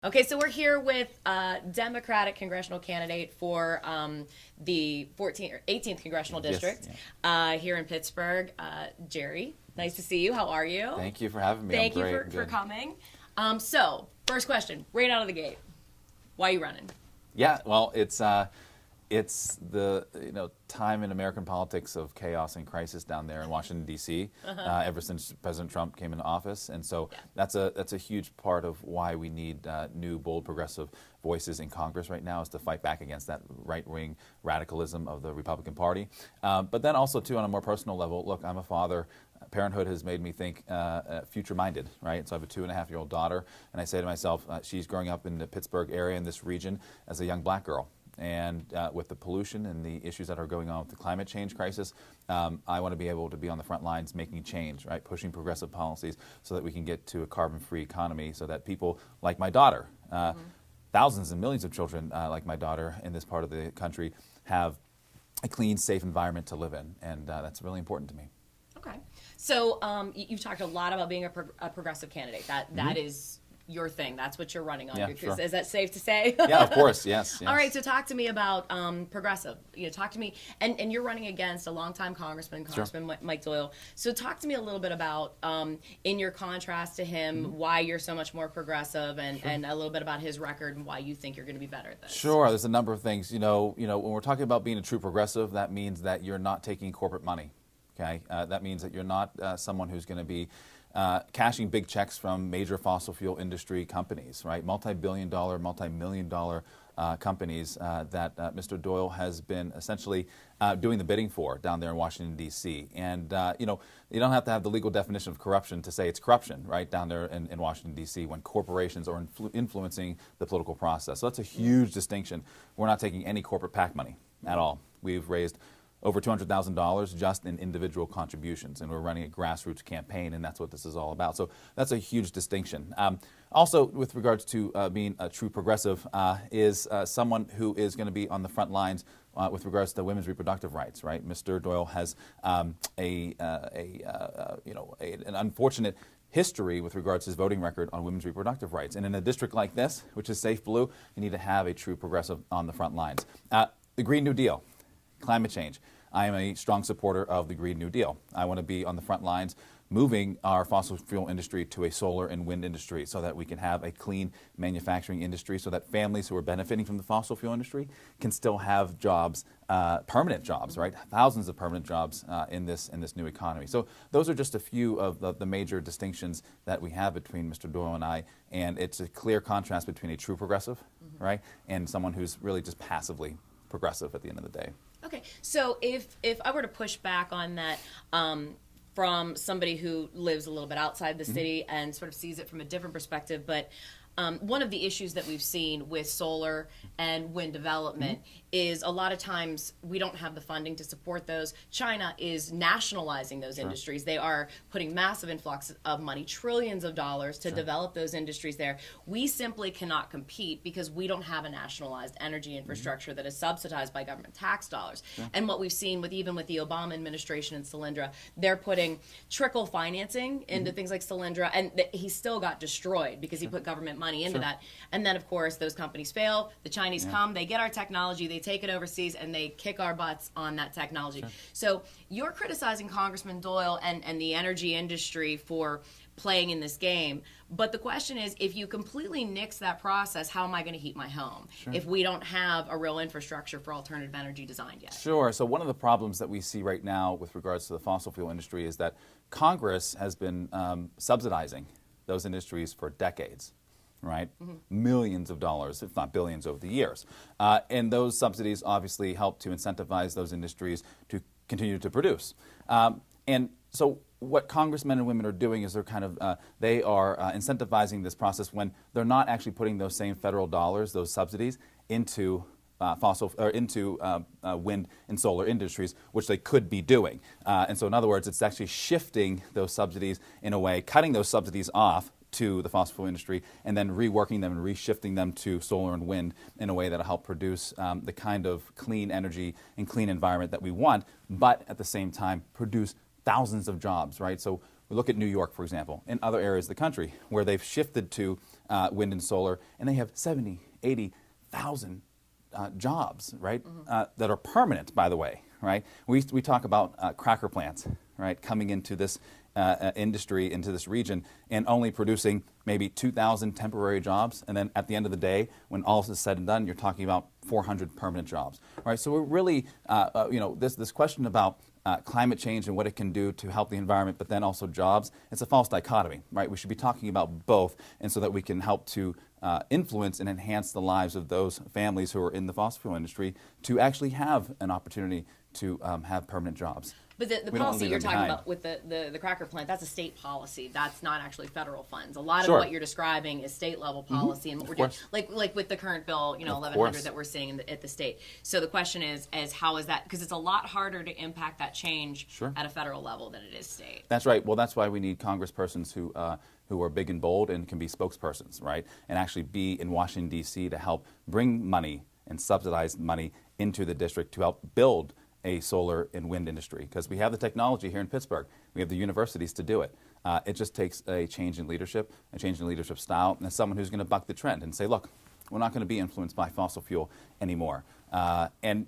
Okay, so we're here with Democratic congressional candidate for the 14th or 18th congressional district here in Pittsburgh, Jerry. Nice to see you. How are you? Thank you for having me. Thank I'm you great. for coming. So, first question, right out of the gate, why are you running? Yeah, well, it's the time in American politics of chaos and crisis down there in Washington D.C. Ever since President Trump came into office, and so that's a huge part of why we need new, bold, progressive voices in Congress right now, is to fight back against that right-wing radicalism of the Republican Party. But then also too, on a more personal level, look, I'm a father. Parenthood has made me think future-minded, right? So I have a 2.5-year-old daughter, and I say to myself, she's growing up in the Pittsburgh area in this region as a young black girl. And with the pollution and the issues that are going on with the climate change crisis, I want to be able to be on the front lines making change, right? Pushing progressive policies so that we can get to a carbon-free economy so that people like my daughter, thousands and millions of children like my daughter in this part of the country have a clean, safe environment to live in. And that's really important to me. Okay. So you've talked a lot about being a progressive candidate. That is your thing. That's what you're running on. Yeah, sure. Is that safe to say? Yeah, of course. Yes. All right. So talk to me about progressive. Talk to me, and you're running against a longtime Congressman Mike Doyle. So talk to me a little bit about, in your contrast to him, why you're so much more progressive, and a little bit about his record and why you think you're going to be better at this. Sure. There's a number of things. When we're talking about being a true progressive, that means that you're not taking corporate money. Okay. That means that you're not someone who's going to be cashing big checks from major fossil fuel industry companies, right? Multi-billion-dollar, multi-million-dollar companies that Mr. Doyle has been essentially doing the bidding for down there in Washington, D.C. And, you don't have to have the legal definition of corruption to say it's corruption, right, down there in Washington, D.C. when corporations are influencing the political process. So that's a huge distinction. We're not taking any corporate PAC money at all. We've raised over $200,000 just in individual contributions, and we're running a grassroots campaign, and that's what this is all about. So that's a huge distinction. Also, with regards to being a true progressive, is someone who is going to be on the front lines with regards to women's reproductive rights. Right, Mr. Doyle has an unfortunate history with regards to his voting record on women's reproductive rights, and in a district like this, which is safe blue, you need to have a true progressive on the front lines. The Green New Deal. Climate change. I am a strong supporter of the Green New Deal. I want to be on the front lines moving our fossil fuel industry to a solar and wind industry so that we can have a clean manufacturing industry so that families who are benefiting from the fossil fuel industry can still have jobs, permanent jobs, right? Thousands of permanent jobs in this new economy. So those are just a few of the major distinctions that we have between Mr. Doyle and I, and it's a clear contrast between a true progressive, right, and someone who's really just passively progressive at the end of the day. Okay, so if I were to push back on that from somebody who lives a little bit outside the city and sort of sees it from a different perspective, but one of the issues that we've seen with solar and wind development is a lot of times we don't have the funding to support those. China is nationalizing those industries. They are putting massive influx of money, trillions of dollars to develop those industries there. We simply cannot compete because we don't have a nationalized energy infrastructure that is subsidized by government tax dollars. And what we've seen even with the Obama administration and Solyndra, they're putting trickle financing into things like Solyndra, and he still got destroyed because he put government money into that. And then, of course, those companies fail. The Chinese come, they get our technology, they take it overseas, and they kick our butts on that technology. So you're criticizing Congressman Doyle and the energy industry for playing in this game. But the question is, if you completely nix that process, how am I going to heat my home if we don't have a real infrastructure for alternative energy designed yet? Sure. So one of the problems that we see right now with regards to the fossil fuel industry is that Congress has been subsidizing those industries for decades. Right? Millions of dollars, if not billions, over the years. And those subsidies obviously help to incentivize those industries to continue to produce. And so what congressmen and women are doing is they are incentivizing this process when they're not actually putting those same federal dollars, those subsidies, into wind and solar industries, which they could be doing. And so in other words, it's actually shifting those subsidies in a way, cutting those subsidies off to the fossil fuel industry, and then reworking them and reshifting them to solar and wind in a way that will help produce the kind of clean energy and clean environment that we want, but at the same time produce thousands of jobs, right? So we look at New York, for example, and other areas of the country where they've shifted to wind and solar, and they have 70, 80,000 jobs, right, that are permanent, by the way, right? We talk about cracker plants, right, coming into this industry, into this region, and only producing maybe 2,000 temporary jobs, and then at the end of the day, when all is said and done, you're talking about 400 permanent jobs, right? So we're really, this question about climate change and what it can do to help the environment, but then also jobs, it's a false dichotomy, right? We should be talking about both, and so that we can help to influence and enhance the lives of those families who are in the fossil fuel industry to actually have an opportunity to have permanent jobs. But the policy you're talking about with the cracker plant, that's a state policy. That's not actually federal funds. A lot of what you're describing is state level policy, and what we're doing, like with the current bill, 1100 that we're seeing at the state. So the question is how is that? Because it's a lot harder to impact that change at a federal level than it is state. That's right. Well, that's why we need congresspersons who are big and bold and can be spokespersons, right? And actually be in Washington, D.C. to help bring money and subsidize money into the district to help build a solar and wind industry, because we have the technology here in Pittsburgh. We have the universities to do it. It just takes a change in leadership, a change in leadership style, and someone who's going to buck the trend and say, look, we're not going to be influenced by fossil fuel anymore. And,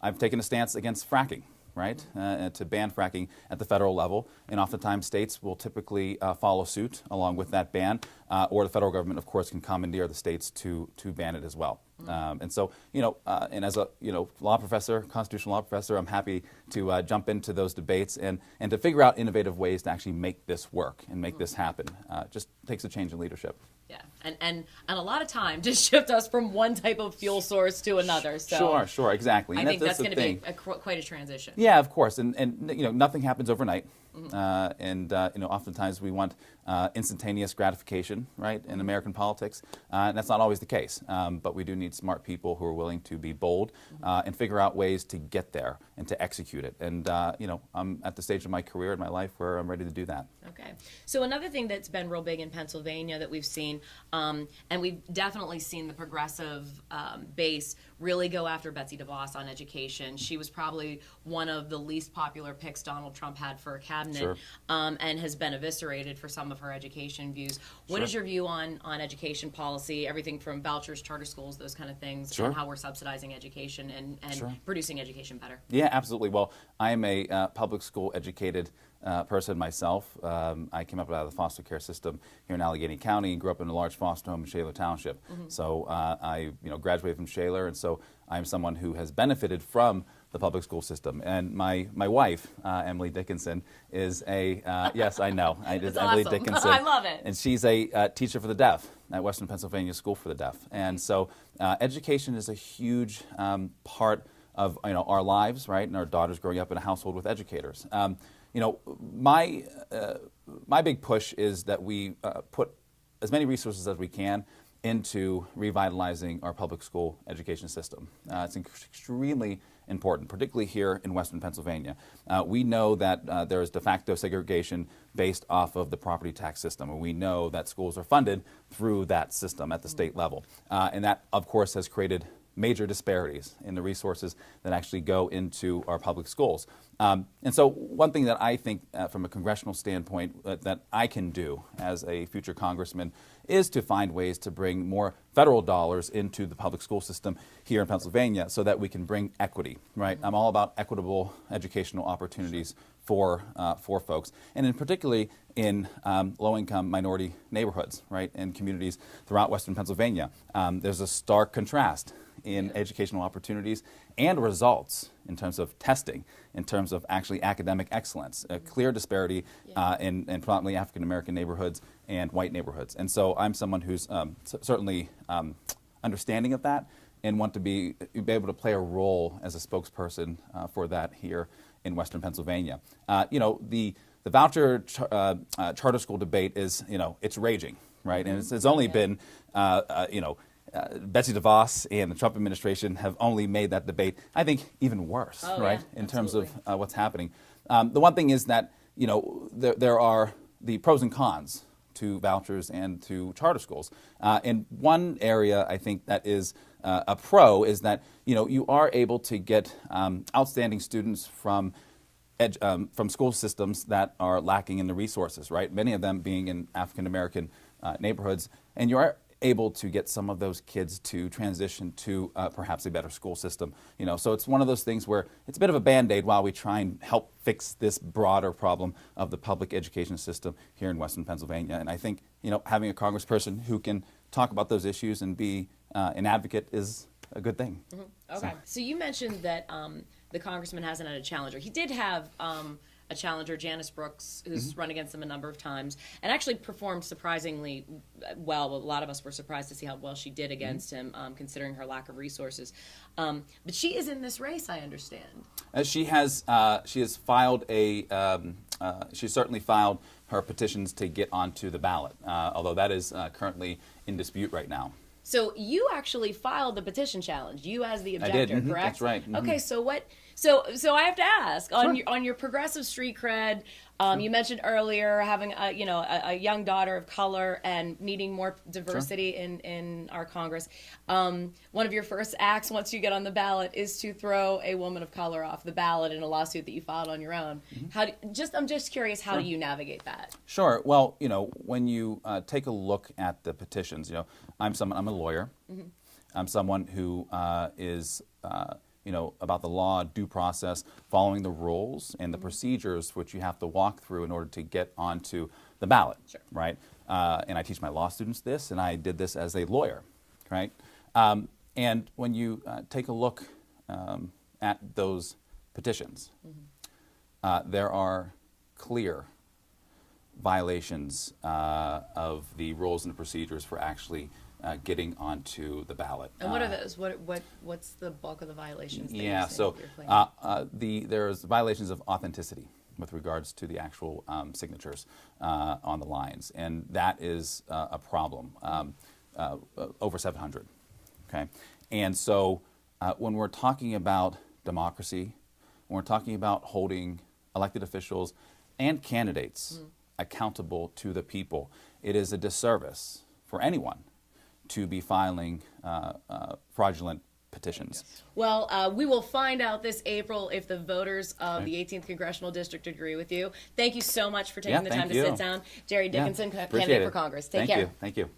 I've taken a stance against fracking, right, to ban fracking at the federal level, and oftentimes states will typically follow suit along with that ban, or the federal government, of course, can commandeer the states to ban it as well. And so, and as a law professor, constitutional law professor, I'm happy to jump into those debates and to figure out innovative ways to actually make this work and make this happen. Just takes a change in leadership. Yeah, and a lot of time to shift us from one type of fuel source to another. So Sure, exactly. I think that's going to be quite a transition. Yeah, of course, and nothing happens overnight. Oftentimes we want instantaneous gratification, right, in American politics, and that's not always the case. But we do need smart people who are willing to be bold and figure out ways to get there and to execute it. And I'm at the stage of my career and my life where I'm ready to do that. Okay. So another thing that's been real big in Pennsylvania that we've seen, and we've definitely seen the progressive base really go after Betsy DeVos on education. She was probably one of the least popular picks Donald Trump had for a cabinet, and has been eviscerated for some of her education views. What is your view on education policy, everything from vouchers, charter schools, those kind of things, and how we're subsidizing education and producing education better? Yeah, absolutely. Well, I am a public school educated person myself. I came up out of the foster care system here in Allegheny County and grew up in a large foster home in Shaler Township. So I graduated from Shaler, and so I'm someone who has benefited from the public school system. And my wife, Emily Dickinson, is a, yes, I know, That's Emily awesome. Dickinson. I love it. And she's a teacher for the deaf at Western Pennsylvania School for the Deaf. And so education is a huge part of our lives, right? And our daughters growing up in a household with educators. My big push is that we put as many resources as we can into revitalizing our public school education system. It's extremely important, particularly here in Western Pennsylvania. We know that there is de facto segregation based off of the property tax system, and we know that schools are funded through that system at the state level. And that, of course, has created major disparities in the resources that actually go into our public schools. And so one thing that I think from a congressional standpoint that I can do as a future congressman is to find ways to bring more federal dollars into the public school system here in Pennsylvania so that we can bring equity, right? I'm all about equitable educational opportunities for folks, and in particularly in low-income minority neighborhoods, right, and communities throughout Western Pennsylvania. There's a stark contrast in educational opportunities and results in terms of testing, in terms of actually academic excellence, a clear disparity in predominantly African-American neighborhoods and white neighborhoods. And so I'm someone who's certainly understanding of that and want to be able to play a role as a spokesperson for that here in Western Pennsylvania. The voucher charter school debate is, it's raging, right? And it's only been, Betsy DeVos and the Trump administration have only made that debate, I think, even worse, right, in terms of what's happening. The one thing is that, there are the pros and cons to vouchers and to charter schools. And one area I think that is a pro is that, you are able to get outstanding students from school systems that are lacking in the resources, right? Many of them being in African-American neighborhoods and you are able to get some of those kids to transition to perhaps a better school system. So it's one of those things where it's a bit of a Band-Aid while we try and help fix this broader problem of the public education system here in Western Pennsylvania. And I think, having a congressperson who can talk about those issues and be an advocate is a good thing. Mm-hmm. Okay. So you mentioned that the congressman hasn't had a challenger. He did have a challenger, Janice Brooks, who's run against him a number of times and actually performed surprisingly well. A lot of us were surprised to see how well she did against him, considering her lack of resources. But she is in this race, I understand. She has filed she's certainly filed her petitions to get onto the ballot, although that is currently in dispute right now. So you actually filed the petition challenge, you as the objector, I did. correct? That's right. Okay, so what? So I have to ask Sure. on your progressive street cred. You mentioned earlier having a young daughter of color and needing more diversity in our Congress. One of your first acts once you get on the ballot is to throw a woman of color off the ballot in a lawsuit that you filed on your own. I'm just curious, how do you navigate that? Sure. Well, when you take a look at the petitions, I'm a lawyer. I'm someone who is about the law, due process, following the rules and the procedures which you have to walk through in order to get onto the ballot, Sure. right? And I teach my law students this, and I did this as a lawyer, right? And when you take a look at those petitions, there are clear violations of the rules and procedures for actually getting onto the ballot. And what are those? What's the bulk of the violations? Yeah, so there's violations of authenticity with regards to the actual signatures on the lines, and that is a problem. Over 700. Okay, and so when we're talking about democracy, when we're talking about holding elected officials and candidates accountable to the people, it is a disservice for anyone to be filing fraudulent petitions. Well, we will find out this April if the voters of the 18th Congressional District agree with you. Thank you so much for taking the time to sit down. Jerry Dickinson, candidate for Congress. Take care. Thank you.